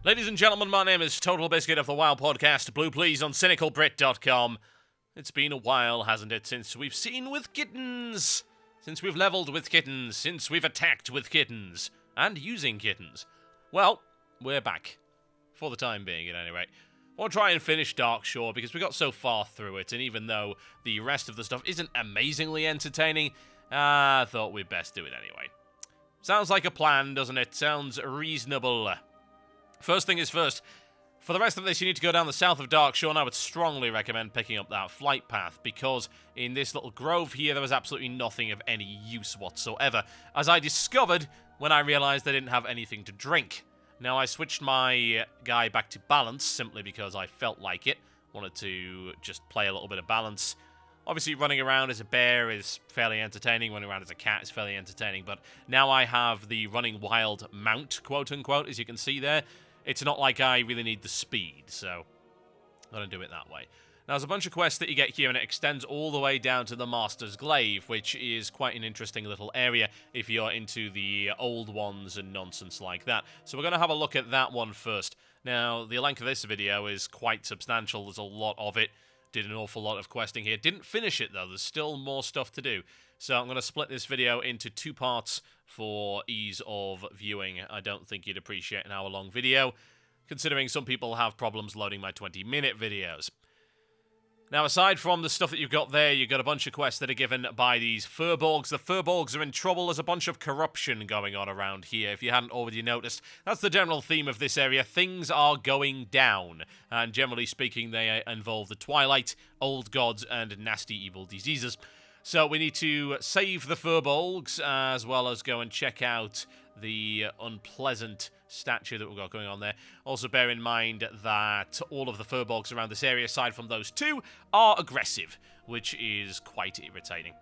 Ladies and gentlemen, my name is TotalBiscuit of the WoW podcast, Blue Please on CynicalBrit.com. It's been a while, hasn't it, since we've seen with kittens? Since we've leveled with kittens, since we've attacked with kittens, and using kittens. Well, we're back. For the time being, at any rate. We'll try and finish Darkshore, because we got so far through it, and even though the rest of the stuff isn't amazingly entertaining, I thought we'd best do it anyway. Sounds like a plan, doesn't it? Sounds reasonable. First thing is first, for the rest of this you need to go down the south of Darkshore, and I would strongly recommend picking up that flight path, because in this little grove here there was absolutely nothing of any use whatsoever, as I discovered when I realised I didn't have anything to drink. Now I switched my guy back to balance, simply because I felt like it, wanted to just play a little bit of balance. Obviously, running around as a bear is fairly entertaining, running around as a cat is fairly entertaining, but now I have the running wild mount, quote-unquote, as you can see there. It's not like I really need the speed, so I'm going to do it that way. Now, there's a bunch of quests that you get here, and it extends all the way down to the Master's Glaive, which is quite an interesting little area if you're into the old ones and nonsense like that. So we're going to have a look at that one first. Now, the length of this video is quite substantial. There's a lot of it. Did an awful lot of questing here. Didn't finish it, though. There's still more stuff to do. So I'm going to split this video into two parts for ease of viewing. I don't think you'd appreciate an hour-long video, considering some people have problems loading my 20-minute videos. Now, aside from the stuff that you've got there, you've got a bunch of quests that are given by these furbuls. The furbuls are in trouble. There's a bunch of corruption going on around here, if you hadn't already noticed. That's the general theme of this area. Things are going down. And generally speaking, they involve the Twilight, old gods, and nasty evil diseases. So we need to save the furbolgs, as well as go and check out the unpleasant statue that we've got going on there. Also bear in mind that all of the furbolgs around this area, aside from those two, are aggressive, which is quite irritating.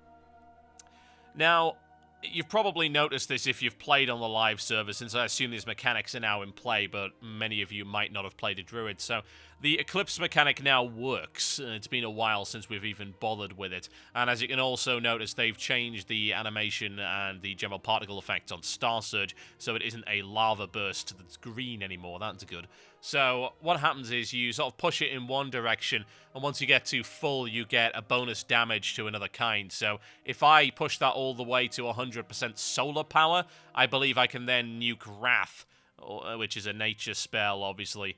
Now, you've probably noticed this if you've played on the live server, since I assume these mechanics are now in play, but many of you might not have played a druid. So the Eclipse mechanic now works. It's been a while since we've even bothered with it. And as you can also notice, they've changed the animation and the general particle effect on Star Surge, so it isn't a lava burst that's green anymore. That's good. So what happens is you sort of push it in one direction, and once you get to full, you get a bonus damage to another kind. So if I push that all the way to 100% solar power, I believe I can then nuke Wrath, which is a nature spell, obviously.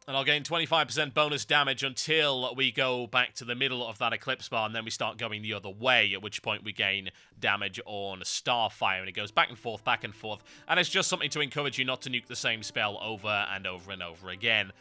And I'll gain 25% bonus damage until we go back to the middle of that Eclipse bar, and then we start going the other way, at which point we gain damage on Starfire, and it goes back and forth, and it's just something to encourage you not to nuke the same spell over and over and over again.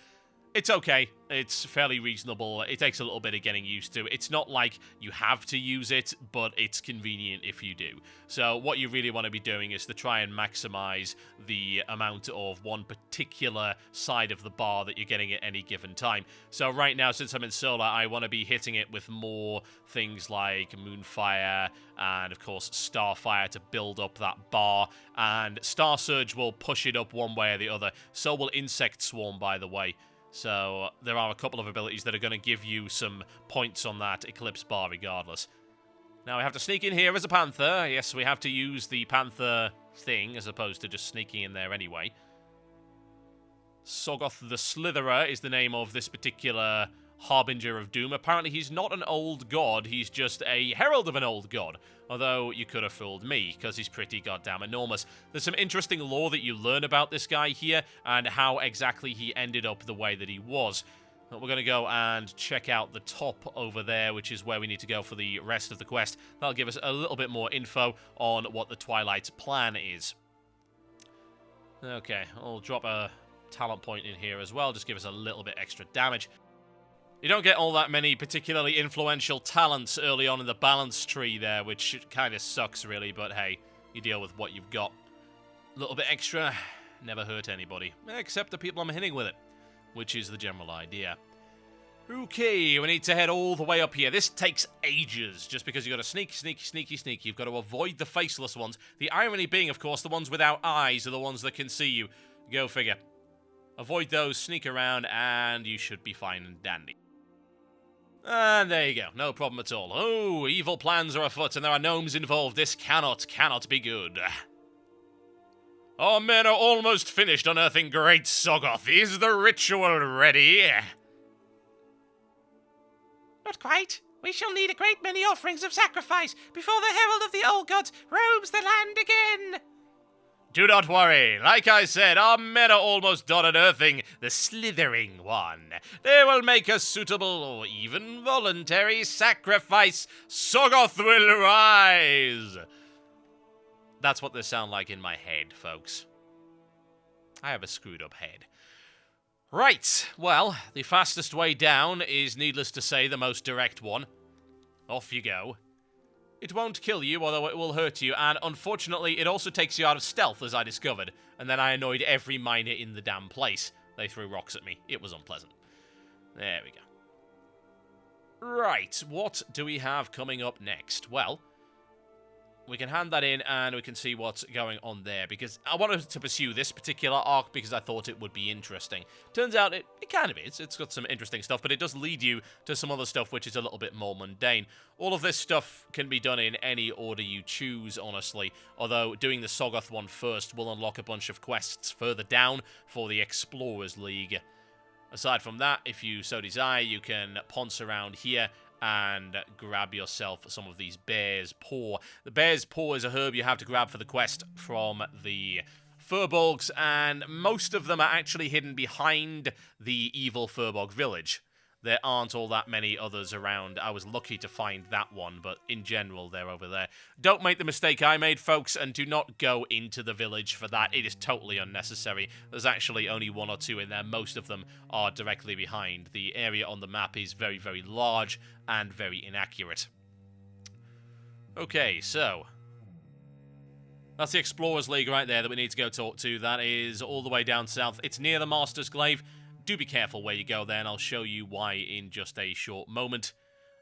It's okay. It's fairly reasonable. It takes a little bit of getting used to. It's not like you have to use it, but it's convenient if you do. So what you really want to be doing is to try and maximize the amount of one particular side of the bar that you're getting at any given time. So right now, since I'm in solar, I want to be hitting it with more things like Moonfire and, of course, Starfire to build up that bar. And Star Surge will push it up one way or the other. So will Insect Swarm, by the way. So there are a couple of abilities that are going to give you some points on that Eclipse bar regardless. Now we have to sneak in here as a Panther. Yes, we have to use the Panther thing as opposed to just sneaking in there anyway. Soggoth the Slitherer is the name of this particular Harbinger of Doom. Apparently he's not an old god, he's just a herald of an old god. Although, you could have fooled me, because he's pretty goddamn enormous. There's some interesting lore that you learn about this guy here, and how exactly he ended up the way that he was. But we're going to go and check out the top over there, which is where we need to go for the rest of the quest. That'll give us a little bit more info on what the Twilight's plan is. Okay, I'll drop a talent point in here as well, just give us a little bit extra damage. You don't get all that many particularly influential talents early on in the balance tree there, which kind of sucks, really, but hey, you deal with what you've got. A little bit extra, never hurt anybody, except the people I'm hitting with it, which is the general idea. Okay, we need to head all the way up here. This takes ages, just because you've got to sneak. You've got to avoid the faceless ones. The irony being, of course, the ones without eyes are the ones that can see you. Go figure. Avoid those, sneak around, and you should be fine and dandy. And there you go, no problem at all. Oh, evil plans are afoot and there are gnomes involved. This cannot be good. Our men are almost finished unearthing Great Soggoth. Is the ritual ready? Not quite. We shall need a great many offerings of sacrifice before the herald of the old gods roams the land again. Do not worry. Like I said, our men are almost done unearthing the slithering one. They will make a suitable or even voluntary sacrifice. Soggoth will rise. That's what they sound like in my head, folks. I have a screwed up head. Right, well, the fastest way down is, needless to say, the most direct one. Off you go. It won't kill you, although it will hurt you, and unfortunately, it also takes you out of stealth, as I discovered, and then I annoyed every miner in the damn place. They threw rocks at me. It was unpleasant. There we go. Right, what do we have coming up next? Well, we can hand that in and we can see what's going on there, because I wanted to pursue this particular arc because I thought it would be interesting. Turns out it kind of is. It's got some interesting stuff, but it does lead you to some other stuff which is a little bit more mundane. All of this stuff can be done in any order you choose, honestly, although doing the Soggoth one first will unlock a bunch of quests further down for the Explorers League. Aside from that, if you so desire, you can ponce around here and grab yourself some of these bear's paw. The bear's paw is a herb you have to grab for the quest from the furbuls, and most of them are actually hidden behind the evil furbog village. There aren't all that many others around. I was lucky to find that one, but in general, they're over there. Don't make the mistake I made, folks, and do not go into the village for that. It is totally unnecessary. There's actually only one or two in there. Most of them are directly behind. The area on the map is very, very large and very inaccurate. Okay, so that's the Explorers League right there that we need to go talk to. That is all the way down south. It's near the Master's Glaive. Do be careful where you go there, and I'll show you why in just a short moment.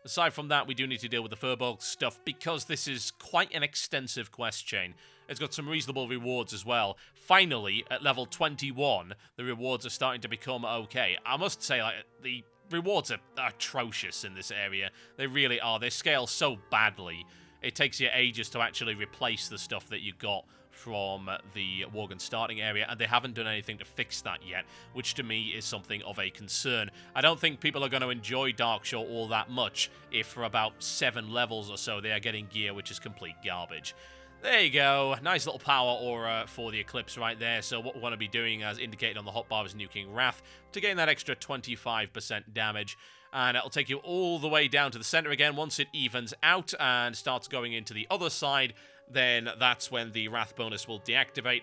Aside from that, we do need to deal with the furbog stuff, because this is quite an extensive quest chain. It's got some reasonable rewards as well. Finally, at level 21, the rewards are starting to become okay. I must say, like, the rewards are atrocious in this area. They really are. They scale so badly. It takes you ages to actually replace the stuff that you got from the Worgen starting area, and they haven't done anything to fix that yet, which to me is something of a concern. I don't think people are going to enjoy Darkshore all that much if for about 7 levels or so they are getting gear which is complete garbage. There you go, nice little power aura for the Eclipse right there. So what we want to be doing, as indicated on the hotbar, is nuking Wrath to gain that extra 25% damage. And it'll take you all the way down to the center again. Once it evens out and starts going into the other side, then that's when the Wrath bonus will deactivate.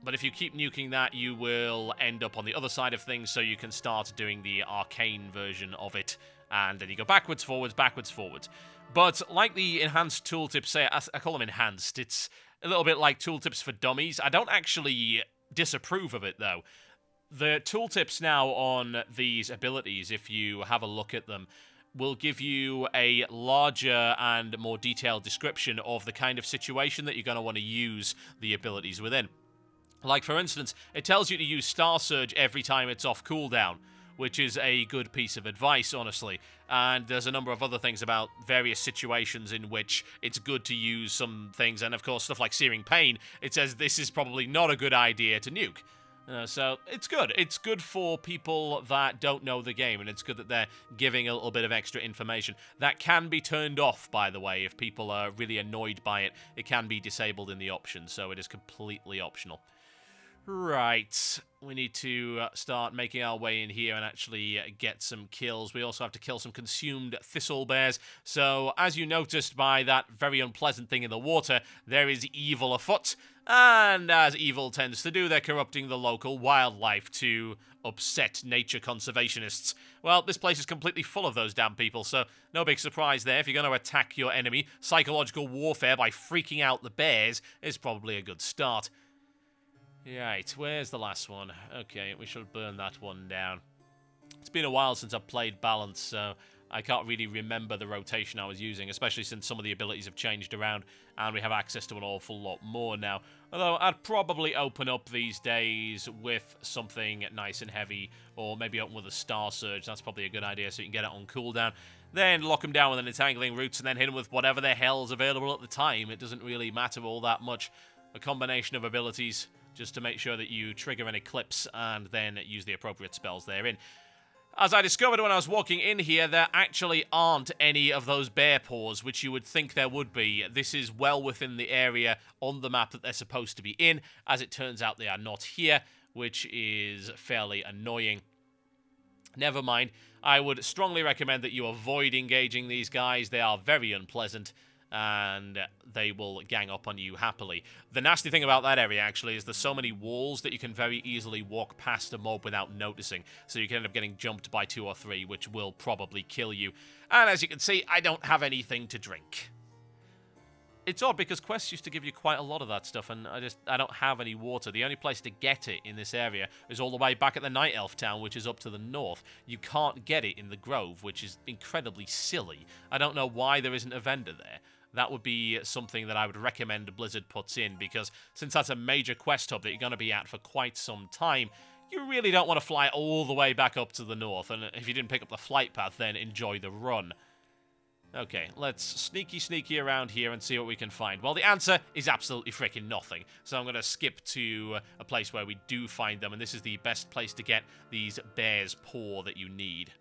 But if you keep nuking that, you will end up on the other side of things, so you can start doing the arcane version of it. And then you go backwards, forwards, backwards, forwards. But like the enhanced tooltips say, I call them enhanced, it's a little bit like tooltips for dummies. I don't actually disapprove of it, though. The tooltips now on these abilities, if you have a look at them, will give you a larger and more detailed description of the kind of situation that you're going to want to use the abilities within. Like, for instance, it tells you to use Star Surge every time it's off cooldown, which is a good piece of advice, honestly. And there's a number of other things about various situations in which it's good to use some things, and of course stuff like Searing Pain, it says this is probably not a good idea to nuke. So it's good. It's good for people that don't know the game, and it's good that they're giving a little bit of extra information. That can be turned off, by the way, if people are really annoyed by it. It can be disabled in the options, so it is completely optional. Right, we need to start making our way in here and actually get some kills. We also have to kill some consumed thistle bears. So, as you noticed by that very unpleasant thing in the water, there is evil afoot. And as evil tends to do, they're corrupting the local wildlife to upset nature conservationists. Well, this place is completely full of those damn people, so no big surprise there. If you're going to attack your enemy, psychological warfare by freaking out the bears is probably a good start. Right, where's the last one? Okay, we shall burn that one down. It's been a while since I've played Balance, so I can't really remember the rotation I was using, especially since some of the abilities have changed around, and we have access to an awful lot more now. Although, I'd probably open up these days with something nice and heavy, or maybe open with a Star Surge. That's probably a good idea, so you can get it on cooldown. Then lock them down with an Entangling Roots, and then hit them with whatever the hell's available at the time. It doesn't really matter all that much. a combination of abilities just to make sure that you trigger an eclipse and then use the appropriate spells therein. As I discovered when I was walking in here, there actually aren't any of those bear paws, which you would think there would be. This is well within the area on the map that they're supposed to be in. As it turns out, they are not here, which is fairly annoying. Never mind. I would strongly recommend that you avoid engaging these guys. They are very unpleasant, and they will gang up on you happily. The nasty thing about that area, actually, is there's so many walls that you can very easily walk past a mob without noticing, so you can end up getting jumped by 2 or 3, which will probably kill you. And as you can see, I don't have anything to drink. It's odd, because quests used to give you quite a lot of that stuff, and I don't have any water. The only place to get it in this area is all the way back at the Night Elf town, which is up to the north. You can't get it in the Grove, which is incredibly silly. I don't know why there isn't a vendor there. That would be something that I would recommend Blizzard puts in, because since that's a major quest hub that you're going to be at for quite some time, you really don't want to fly all the way back up to the north, and if you didn't pick up the flight path, then enjoy the run. Okay, let's sneaky around here and see what we can find. Well, the answer is absolutely freaking nothing, so I'm going to skip to a place where we do find them, and this is the best place to get these bear's paw that you need.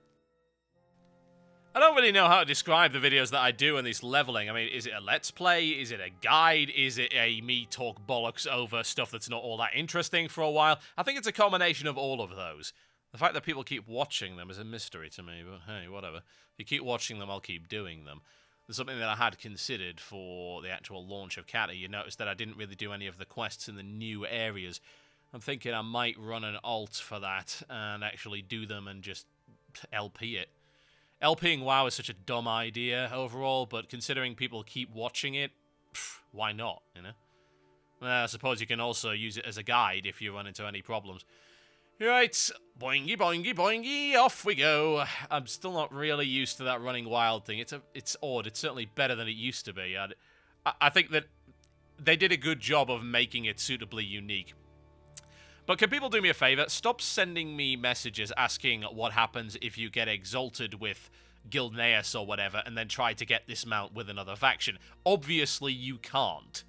I don't really know how to describe the videos that I do in this leveling. I mean, is it a let's play? Is it a guide? Is it a me talk bollocks over stuff that's not all that interesting for a while? I think it's a combination of all of those. The fact that people keep watching them is a mystery to me, but hey, whatever. If you keep watching them, I'll keep doing them. There's something that I had considered for the actual launch of Cata. You notice that I didn't really do any of the quests in the new areas. I'm thinking I might run an alt for that and actually do them and just LP it. LPing WoW is such a dumb idea overall, but considering people keep watching it, why not, you know? Well, I suppose you can also use it as a guide if you run into any problems. Right, boingy, boingy, boingy, off we go. I'm still not really used to that running wild thing. It's odd. It's certainly better than it used to be. I think that they did a good job of making it suitably unique. But can people do me a favor? Stop sending me messages asking what happens if you get exalted with Guildneus or whatever and then try to get this mount with another faction. Obviously, you can't.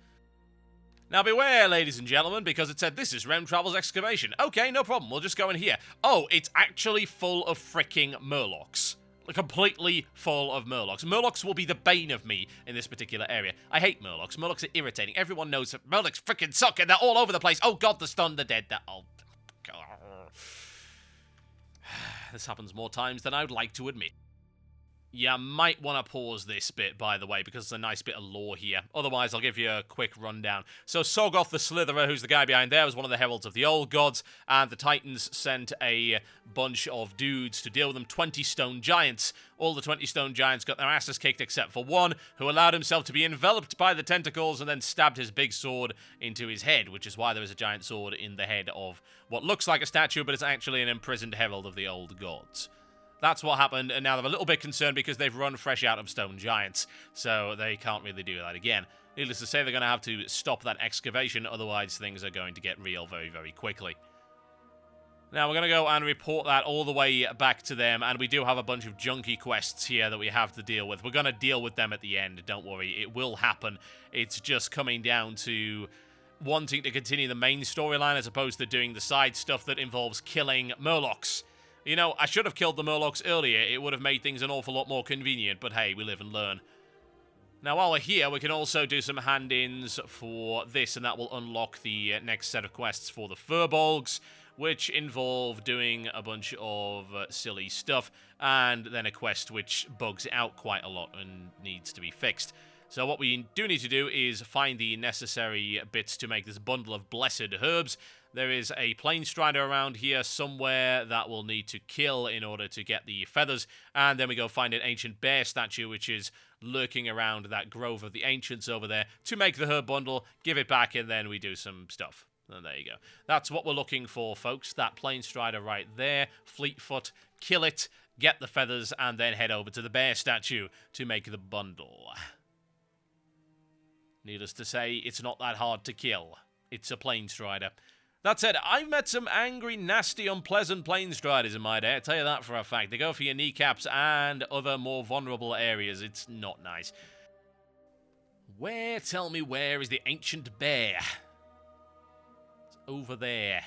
Now beware, ladies and gentlemen, because it said this is Rem Travel's excavation. Okay, no problem. We'll just go in here. Oh, it's actually full of freaking Murlocs. Completely full of Murlocs. Murlocs will be the bane of me in this particular area. I hate Murlocs. Murlocs are irritating. Everyone knows that Murlocs freaking suck and they're all over the place. Oh god, the stunned, the dead. Oh, god. This happens more times than I would like to admit. Yeah, I might want to pause this bit, by the way, because it's a nice bit of lore here. Otherwise, I'll give you a quick rundown. So, Sorgoth the Slitherer, who's the guy behind there, was one of the heralds of the old gods, and the Titans sent a bunch of dudes to deal with them, 20 stone giants. All the 20 stone giants got their asses kicked except for one, who allowed himself to be enveloped by the tentacles and then stabbed his big sword into his head, which is why there is a giant sword in the head of what looks like a statue, but it's actually an imprisoned herald of the old gods. That's what happened, and now they're a little bit concerned because they've run fresh out of stone giants, so they can't really do that again. Needless to say, they're going to have to stop that excavation, otherwise things are going to get real very, very quickly. Now, we're going to go and report that all the way back to them, and we do have a bunch of junky quests here that we have to deal with. We're going to deal with them at the end, don't worry, it will happen. It's just coming down to wanting to continue the main storyline as opposed to doing the side stuff that involves killing Murlocs. You know, I should have killed the Murlocs earlier. It would have made things an awful lot more convenient, but hey, we live and learn. Now, while we're here, we can also do some hand-ins for this, and that will unlock the next set of quests for the furbuls, which involve doing a bunch of silly stuff, and then a quest which bugs out quite a lot and needs to be fixed. So what we do need to do is find the necessary bits to make this bundle of blessed herbs. There is a plain strider around here somewhere that we'll need to kill in order to get the feathers, and then we go find an ancient bear statue which is lurking around that grove of the ancients over there to make the herb bundle, give it back, and then we do some stuff. And there you go. That's what we're looking for, folks. That plain strider right there. Fleetfoot. Kill it, get the feathers, and then head over to the bear statue to make the bundle. Needless to say, it's not that hard to kill. It's a plain strider. That said, I've met some angry, nasty, unpleasant plain striders in my day. I tell you that for a fact. They go for your kneecaps and other more vulnerable areas. It's not nice. Tell me where is the ancient bear? over there.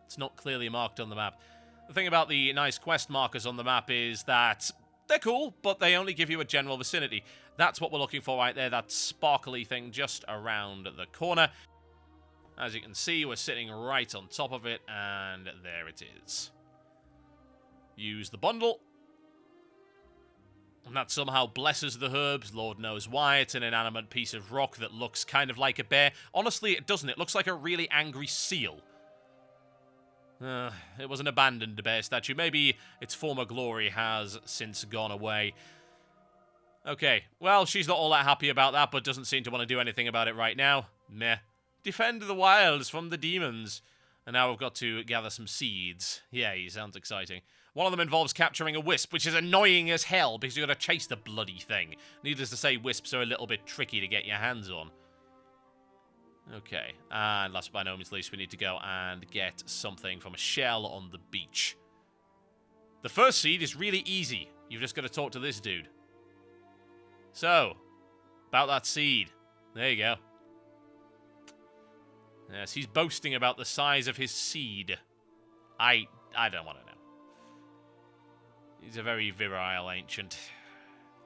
It's not clearly marked on the map. The thing about the nice quest markers on the map is that they're cool, but they only give you a general vicinity. That's what we're looking for right there, that sparkly thing just around the corner. As you can see, we're sitting right on top of it, and there it is. Use the bundle. And that somehow blesses the herbs, Lord knows why. It's an inanimate piece of rock that looks kind of like a bear. Honestly, it doesn't. It looks like a really angry seal. It was an abandoned bear statue. Maybe its former glory has since gone away. Okay, well, she's not all that happy about that, but doesn't seem to want to do anything about it right now. Meh. Defend the wilds from the demons. And now we've got to gather some seeds. Yay, sounds exciting. One of them involves capturing a wisp, which is annoying as hell, because you've got to chase the bloody thing. Needless to say, wisps are a little bit tricky to get your hands on. Okay, and last but by no means least, we need to go and get something from a shell on the beach. The first seed is really easy. You've just got to talk to this dude. So, about that seed. There you go. Yes, he's boasting about the size of his seed. I don't want to know. He's a very virile ancient.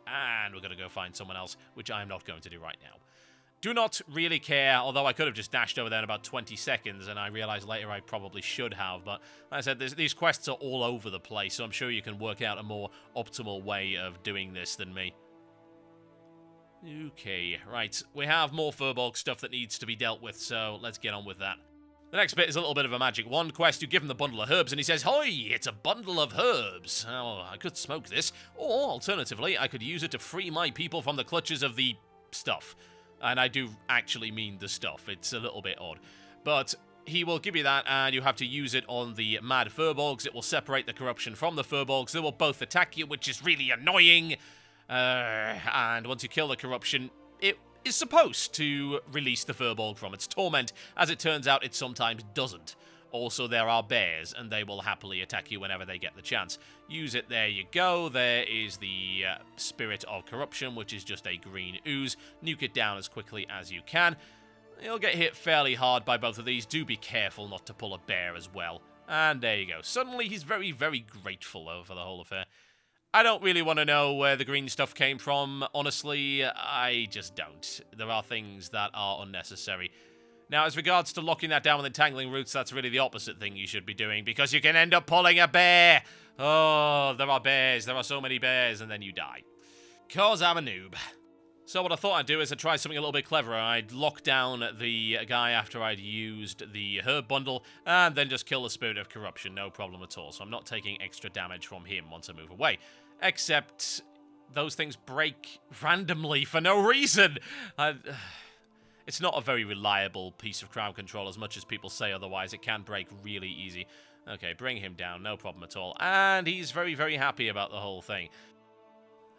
And we're going to go find someone else, which I'm not going to do right now. Do not really care, although I could have just dashed over there in about 20 seconds, and I realized later I probably should have. But like I said, these quests are all over the place, so I'm sure you can work out a more optimal way of doing this than me. Okay, right. We have more furbulk stuff that needs to be dealt with, so let's get on with that. The next bit is a little bit of a magic wand quest. You give him the bundle of herbs, and he says, "Hoi, it's a bundle of herbs. Oh, I could smoke this, or alternatively, I could use it to free my people from the clutches of the stuff." And I do actually mean the stuff. It's a little bit odd. But he will give you that, and you have to use it on the mad furbolgs. It will separate the corruption from the furbolgs. They will both attack you, which is really annoying. And once you kill the corruption, it is supposed to release the furbolg from its torment. As it turns out, it sometimes doesn't. Also, there are bears, and they will happily attack you whenever they get the chance. Use it, there you go. There is the Spirit of Corruption, which is just a green ooze. Nuke it down as quickly as you can. You'll get hit fairly hard by both of these. Do be careful not to pull a bear as well. And there you go. Suddenly, he's very, very grateful over the whole affair. I don't really want to know where the green stuff came from. Honestly, I just don't. There are things that are unnecessary. Now, as regards to locking that down with entangling roots, that's really the opposite thing you should be doing, because you can end up pulling a bear. Oh, there are bears. There are so many bears, and then you die. 'Cause I'm a noob. So what I thought I'd do is I'd try something a little bit cleverer. I'd lock down the guy after I'd used the herb bundle, and then just kill the Spirit of Corruption, no problem at all. So I'm not taking extra damage from him once I move away. Except those things break randomly for no reason. It's not a very reliable piece of crowd control as much as people say otherwise. It can break really easy. Okay, bring him down, no problem at all. And he's very, very happy about the whole thing.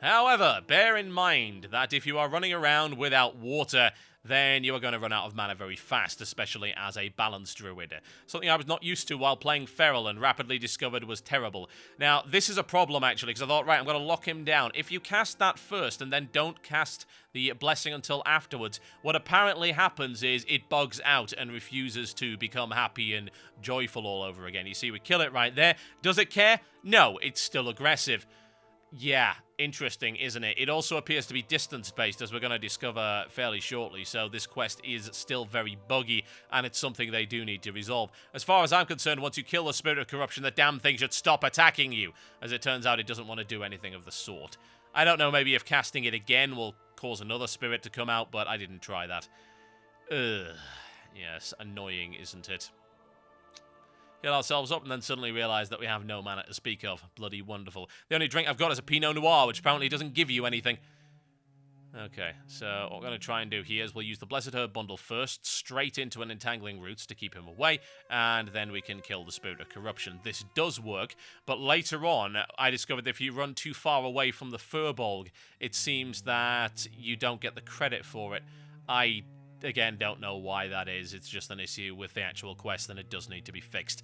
However, bear in mind that if you are running around without water, then you are going to run out of mana very fast, especially as a balanced druid. Something I was not used to while playing Feral and rapidly discovered was terrible. Now, this is a problem, actually, because I thought, right, I'm going to lock him down. If you cast that first and then don't cast the blessing until afterwards, what apparently happens is it bugs out and refuses to become happy and joyful all over again. You see, we kill it right there. Does it care? No, it's still aggressive. Yeah, interesting, isn't it? It also appears to be distance-based, as we're going to discover fairly shortly, so this quest is still very buggy, and it's something they do need to resolve. As far as I'm concerned, once you kill the Spirit of Corruption, the damn thing should stop attacking you. As it turns out, it doesn't want to do anything of the sort. I don't know, maybe if casting it again will cause another spirit to come out, but I didn't try that. Ugh. Yes, annoying, isn't it? Heal ourselves up and then suddenly realise that we have no mana to speak of. Bloody wonderful. The only drink I've got is a Pinot Noir, which apparently doesn't give you anything. Okay, so what we're going to try and do here is we'll use the Blessed Herb bundle first, straight into an Entangling Roots to keep him away, and then we can kill the Spirit of Corruption. This does work, but later on, I discovered that if you run too far away from the furbolg, it seems that you don't get the credit for it. I again, don't know why that is. It's just an issue with the actual quest, and it does need to be fixed.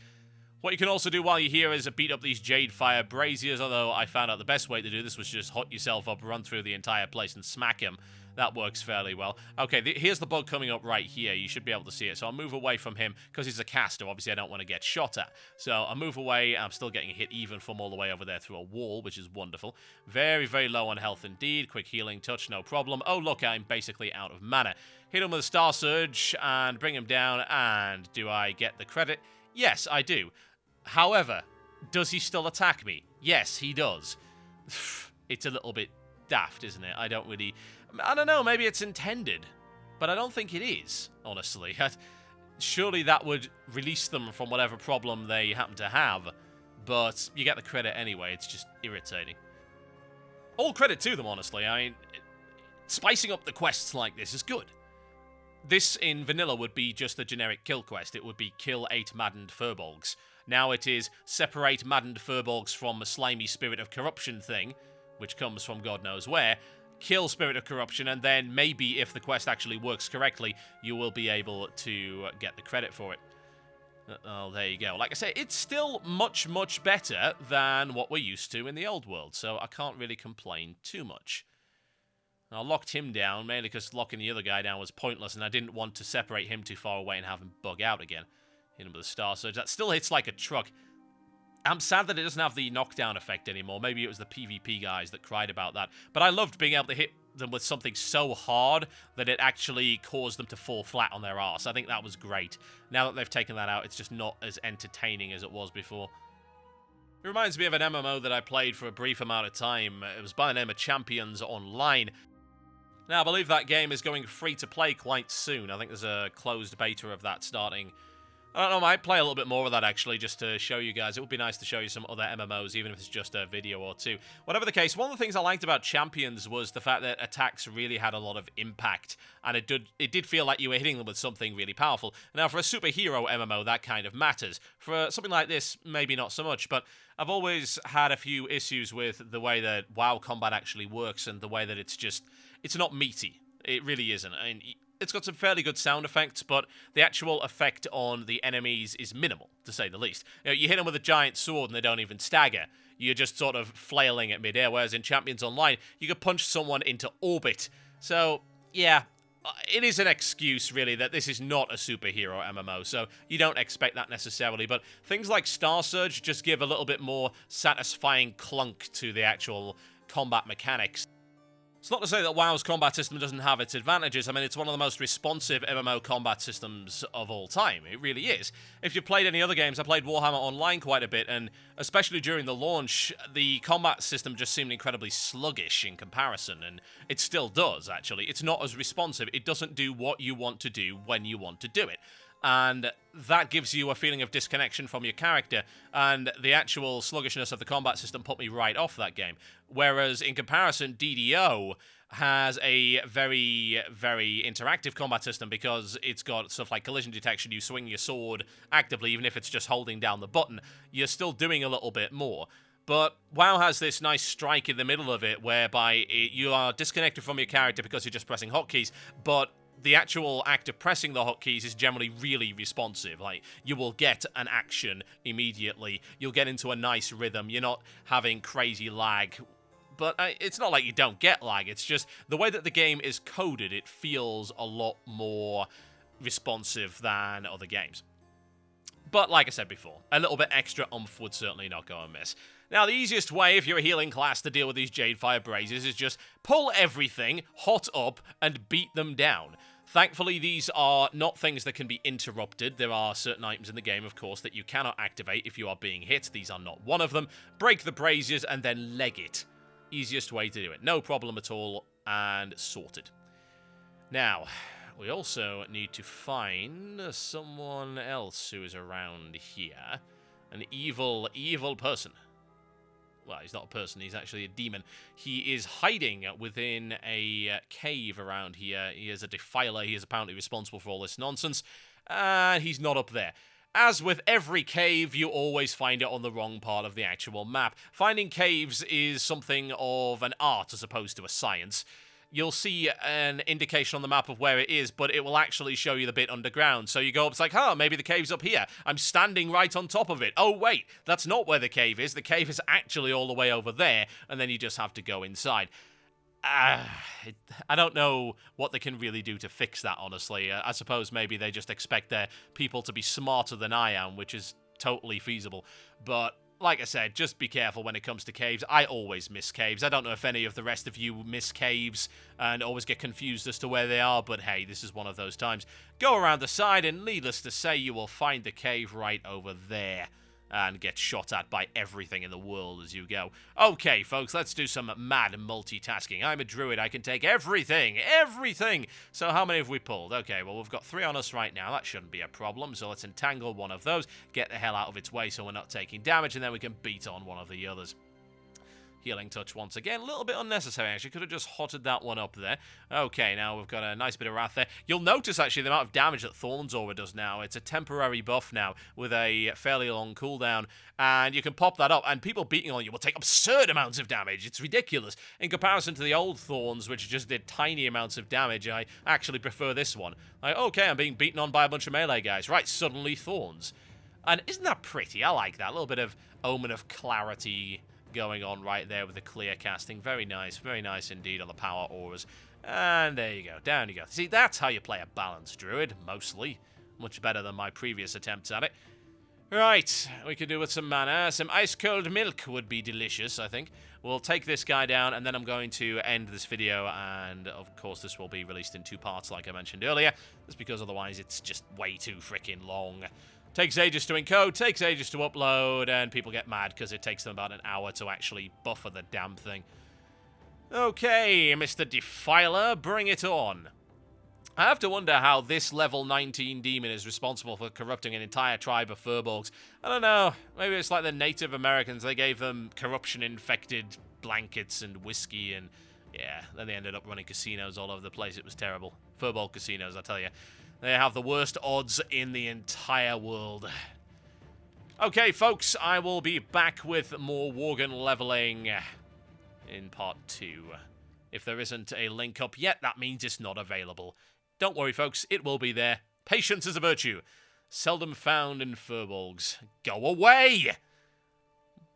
What you can also do while you're here is beat up these Jade Fire Braziers, although I found out the best way to do this was just hot yourself up, run through the entire place, and smack him. that works fairly well. Okay, here's the bug coming up right here. You should be able to see it. So I'll move away from him because he's a caster. Obviously, I don't want to get shot at. So I'll move away. I'm still getting hit even from all the way over there through a wall, which is wonderful. Very, very low on health indeed. Quick healing touch, no problem. Oh, look, I'm basically out of mana. Hit him with a Star Surge and bring him down. And do I get the credit? Yes, I do. However, does he still attack me? Yes, he does. It's a little bit daft, isn't it? I don't know, maybe it's intended, but I don't think it is, honestly. Surely that would release them from whatever problem they happen to have, but you get the credit anyway. It's just irritating. All credit to them, honestly. I mean, spicing up the quests like this is good. This in vanilla would be just a generic kill quest. It would be kill 8 maddened furbolgs. Now it is separate maddened furbolgs from a slimy spirit of corruption thing, which comes from God knows where, kill Spirit of Corruption, and then maybe if the quest actually works correctly, you will be able to get the credit for it. Oh, there you go. Like I say, it's still much, much better than what we're used to in the old world, so I can't really complain too much. I locked him down, mainly because locking the other guy down was pointless, and I didn't want to separate him too far away and have him bug out again. Hit him with a Star Surge. That still hits like a truck. I'm sad that it doesn't have the knockdown effect anymore. Maybe it was the PvP guys that cried about that. But I loved being able to hit them with something so hard that it actually caused them to fall flat on their arse. I think that was great. Now that they've taken that out, it's just not as entertaining as it was before. It reminds me of an MMO that I played for a brief amount of time. It was by the name of Champions Online. Now, I believe that game is going free to play quite soon. I think there's a closed beta of that starting. I don't know, I might play a little bit more of that, actually, just to show you guys. It would be nice to show you some other MMOs, even if it's just a video or two. Whatever the case, one of the things I liked about Champions was the fact that attacks really had a lot of impact, and it did feel like you were hitting them with something really powerful. Now, for a superhero MMO, that kind of matters. For something like this, maybe not so much, but I've always had a few issues with the way that WoW combat actually works, and the way that it's not meaty. It really isn't. I mean, it's got some fairly good sound effects, but the actual effect on the enemies is minimal, to say the least. You know, you hit them with a giant sword and they don't even stagger. You're just sort of flailing at midair, whereas in Champions Online, you could punch someone into orbit. So, yeah, it is an excuse, really, that this is not a superhero MMO, so you don't expect that necessarily. But things like Star Surge just give a little bit more satisfying clunk to the actual combat mechanics. It's not to say that WoW's combat system doesn't have its advantages. I mean, it's one of the most responsive MMO combat systems of all time. It really is. If you've played any other games, I played Warhammer Online quite a bit, and especially during the launch, the combat system just seemed incredibly sluggish in comparison, and it still does, actually. It's not as responsive. It doesn't do what you want to do when you want to do it. And that gives you a feeling of disconnection from your character, and the actual sluggishness of the combat system put me right off that game. Whereas, in comparison, DDO has a very, very interactive combat system because it's got stuff like collision detection. You swing your sword actively, even if it's just holding down the button. You're still doing a little bit more. But WoW has this nice strike in the middle of it, whereby you are disconnected from your character because you're just pressing hotkeys, but the actual act of pressing the hotkeys is generally really responsive. Like, you will get an action immediately. You'll get into a nice rhythm. You're not having crazy lag. But it's not like you don't get lag. It's just the way that the game is coded, it feels a lot more responsive than other games. But like I said before, a little bit extra oomph would certainly not go amiss. Now, the easiest way, if you're a healing class, to deal with these Jadefire Brazes is just pull everything, hot up, and beat them down. Thankfully, these are not things that can be interrupted. There are certain items in the game, of course, that you cannot activate if you are being hit. These are not one of them. Break the braziers and then leg it. Easiest way to do it. No problem at all, and sorted. Now, we also need to find someone else who is around here. An evil, evil person. Well, he's not a person, he's actually a demon. He is hiding within a cave around here. He is a defiler. He is apparently responsible for all this nonsense. And he's not up there. As with every cave, you always find it on the wrong part of the actual map. Finding caves is something of an art as opposed to a science. You'll see an indication on the map of where it is, but it will actually show you the bit underground. So you go up, it's like, oh, maybe the cave's up here. I'm standing right on top of it. Oh, wait, that's not where the cave is. The cave is actually all the way over there, and then you just have to go inside. I don't know what they can really do to fix that, honestly. I suppose maybe they just expect their people to be smarter than I am, which is totally feasible. But like I said, just be careful when it comes to caves. I always miss caves. I don't know if any of the rest of you miss caves and always get confused as to where they are, but hey, this is one of those times. Go around the side, and needless to say, you will find the cave right over there and get shot at by everything in the world as you go. Okay, folks, let's do some mad multitasking. I'm a druid. I can take everything. So how many have we pulled? Okay, well, we've got 3 on us right now. That shouldn't be a problem. So let's entangle one of those, get the hell out of its way so we're not taking damage, and then we can beat on one of the others. Healing touch once again. A little bit unnecessary, actually. Could have just hotted that one up there. Okay, now we've got a nice bit of wrath there. You'll notice, actually, the amount of damage that Thorn's Aura does now. It's a temporary buff now with a fairly long cooldown, and you can pop that up, and people beating on you will take absurd amounts of damage. It's ridiculous. In comparison to the old Thorns, which just did tiny amounts of damage, I actually prefer this one. Like, okay, I'm being beaten on by a bunch of melee guys. Right, suddenly Thorns. And isn't that pretty? I like that. A little bit of Omen of Clarity going on right there with the clear casting. Very nice indeed on the power auras. And there you go, down you go. See, that's how you play a balanced druid, mostly. Much better than my previous attempts at it. Right, we could do with some mana. Some ice-cold milk would be delicious, I think. We'll take this guy down, and then I'm going to end this video, and of course this will be released in 2 parts, like I mentioned earlier. That's because otherwise it's just way too freaking long. Takes ages to encode, takes ages to upload, and people get mad because it takes them about an hour to actually buffer the damn thing. Okay, Mr. Defiler, bring it on. I have to wonder how this level 19 demon is responsible for corrupting an entire tribe of furbuls. I don't know, maybe it's like the Native Americans. They gave them corruption-infected blankets and whiskey, and yeah, then they ended up running casinos all over the place. It was terrible. Furball casinos, I tell you. They have the worst odds in the entire world. Okay, folks, I will be back with more Worgen leveling in part 2. If there isn't a link up yet, that means it's not available. Don't worry, folks, it will be there. Patience is a virtue. Seldom found in furbolgs. Go away!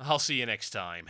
I'll see you next time.